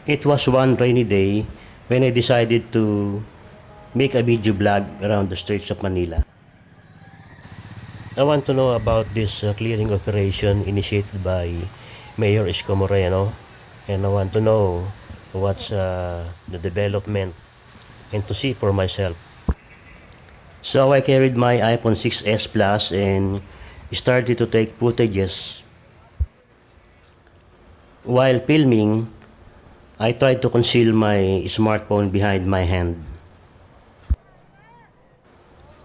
It was one rainy day when I decided to make a video blog around the streets of Manila. I want to know about this clearing operation initiated by Mayor Isko Moreno, and I want to know what's the development and to see for myself. So I carried my iPhone 6s Plus and started to take footages. While filming, I tried to conceal my smartphone behind my hand.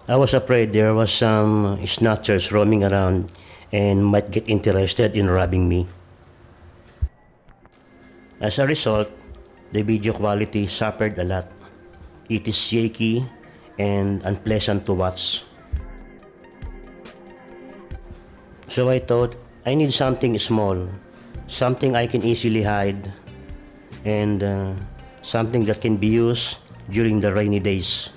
I was afraid there was some snatchers roaming around and might get interested in robbing me. As a result, the video quality suffered a lot. It is shaky and unpleasant to watch. So I thought I need something small, something I can easily hide, and something that can be used during the rainy days.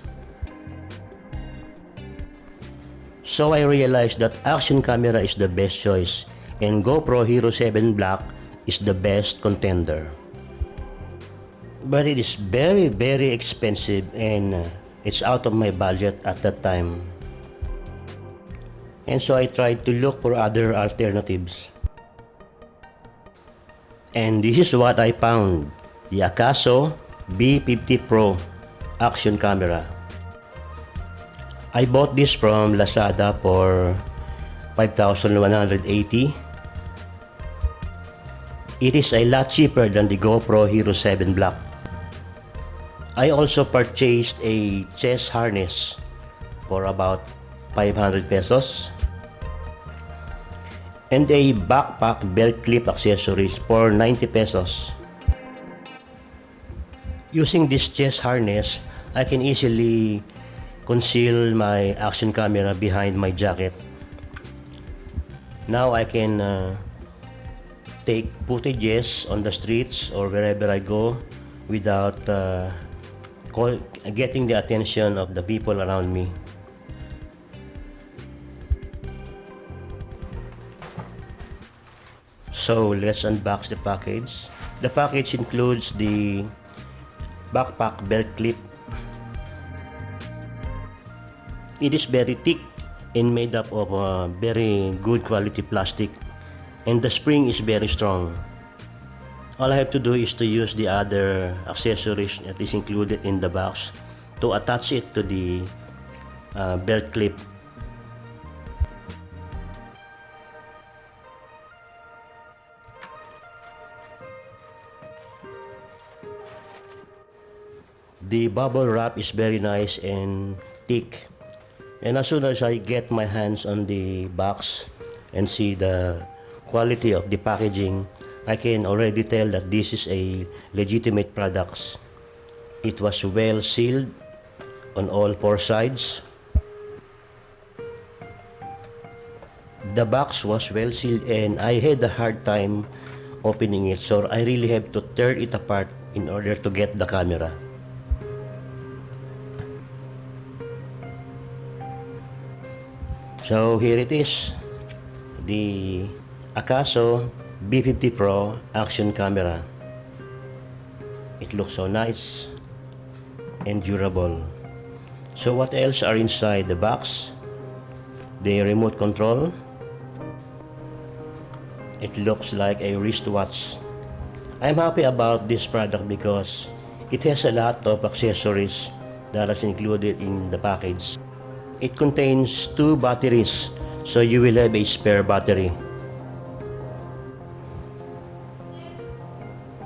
So I realized that action camera is the best choice and GoPro Hero 7 Black is the best contender. But it is very expensive and it's out of my budget at that time. And so I tried to look for other alternatives. And this is what I found, the Akaso v50 Pro action camera. I bought this from Lazada for 5,180. It is a lot cheaper than the GoPro Hero 7 Black. I also purchased a chest harness for about 500 pesos and a backpack belt clip accessories for 90 pesos. Using this chest harness, I can easily conceal my action camera behind my jacket. Now I can take footages on the streets or wherever I go without getting the attention of the people around me. So let's unbox the package. The package includes the backpack belt clip. It is very thick and made up of very good quality plastic, and the spring is very strong. All I have to do is to use the other accessories that is included in the box to attach it to the belt clip. The bubble wrap is very nice and thick. And as soon as I get my hands on the box and see the quality of the packaging, I can already tell that this is a legitimate product. It was well sealed on all four sides. The box was well sealed and I had a hard time opening it, so I really have to tear it apart in order to get the camera. So here it is, the Akaso v50 Pro action camera. It looks so nice and durable. So what else are inside the box? The remote control. It looks like a wristwatch. I'm happy about this product because it has a lot of accessories that is included in the package. It contains 2 batteries, so you will have a spare battery.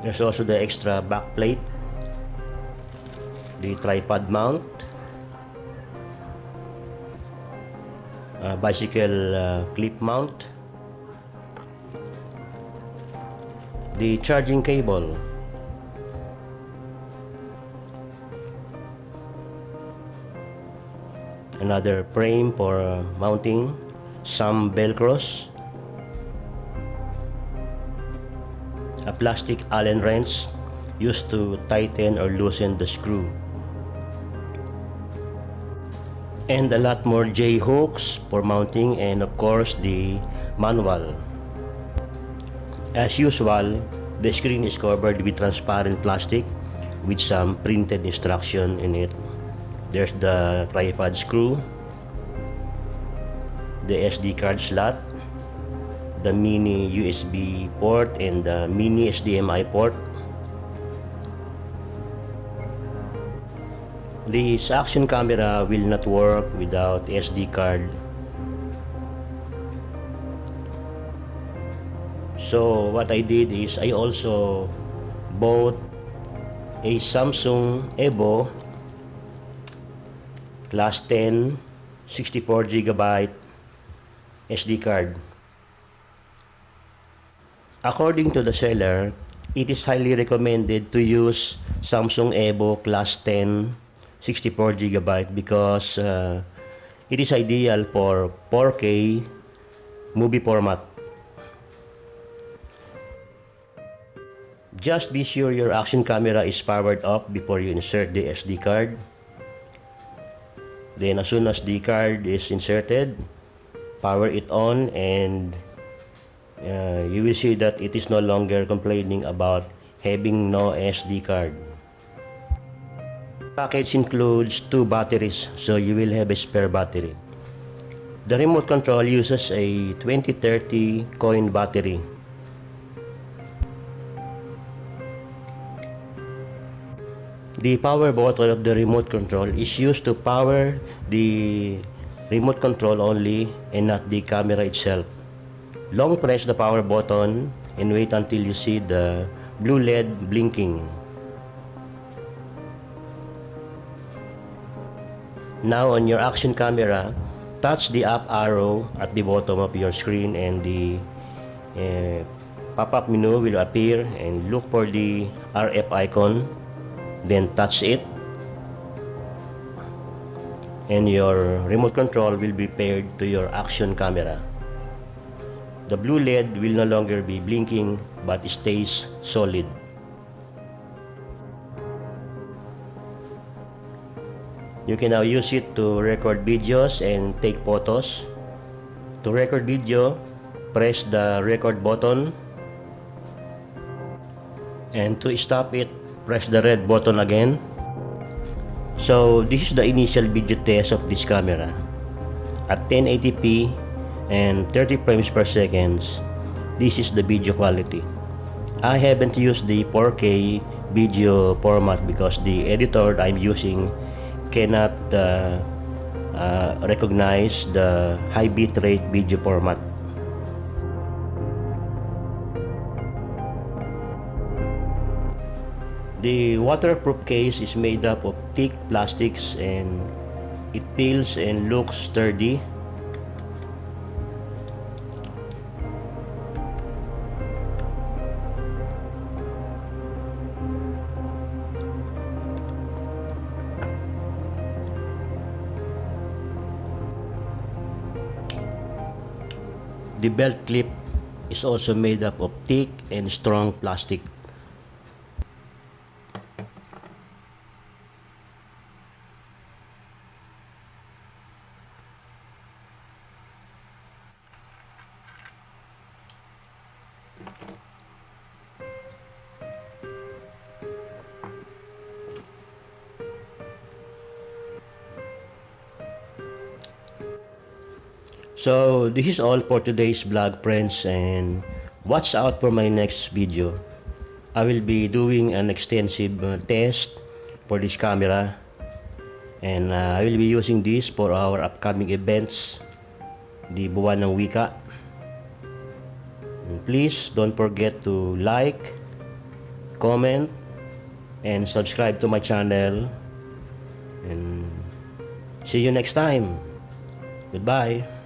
There's also the extra back plate, the tripod mount, bicycle clip mount, the charging cable, another frame for mounting, some velcros, a plastic Allen wrench used to tighten or loosen the screw, and a lot more J-hooks for mounting, and of course the manual. As usual, The screen is covered with transparent plastic with some printed instruction in it. There's the tripod screw, the SD card slot, the mini USB port, and the mini HDMI port. This action camera will not work without SD card. So what I did is I also bought a Samsung Evo Class 10 64GB SD card. According to the seller, it is highly recommended to use Samsung Evo Class 10 64GB because it is ideal for 4K movie format. Just be sure your action camera is powered up before you insert the SD card. Then as soon as the card is inserted, power it on, and you will see that it is no longer complaining about having no SD card. The package includes 2 batteries, so you will have a spare battery. The remote control uses a 2030 coin battery. The power button of the remote control is used to power the remote control only and not the camera itself. Long press the power button and wait until you see the blue LED blinking. Now on your action camera, touch the up arrow at the bottom of your screen and the pop-up menu will appear, and look for the RF icon. Then touch it, and your remote control will be paired to your action camera. The blue LED will no longer be blinking but stays solid. You can now use it to record videos and take photos. To record video, press the record button, and to stop it, press the red button again. So this is the initial video test of this camera. At 1080p and 30 frames per second, this is the video quality. I haven't used the 4K video format because the editor I'm using cannot recognize the high bitrate video format. The waterproof case is made up of thick plastics and it feels and looks sturdy. The belt clip is also made up of thick and strong plastic. So this is all for today's vlog, friends, and watch out for my next video. I will be doing an extensive test for this camera, and I will be using this for our upcoming events, the Buwan ng Wika. And please don't forget to like, comment, and subscribe to my channel, and see you next time. Goodbye.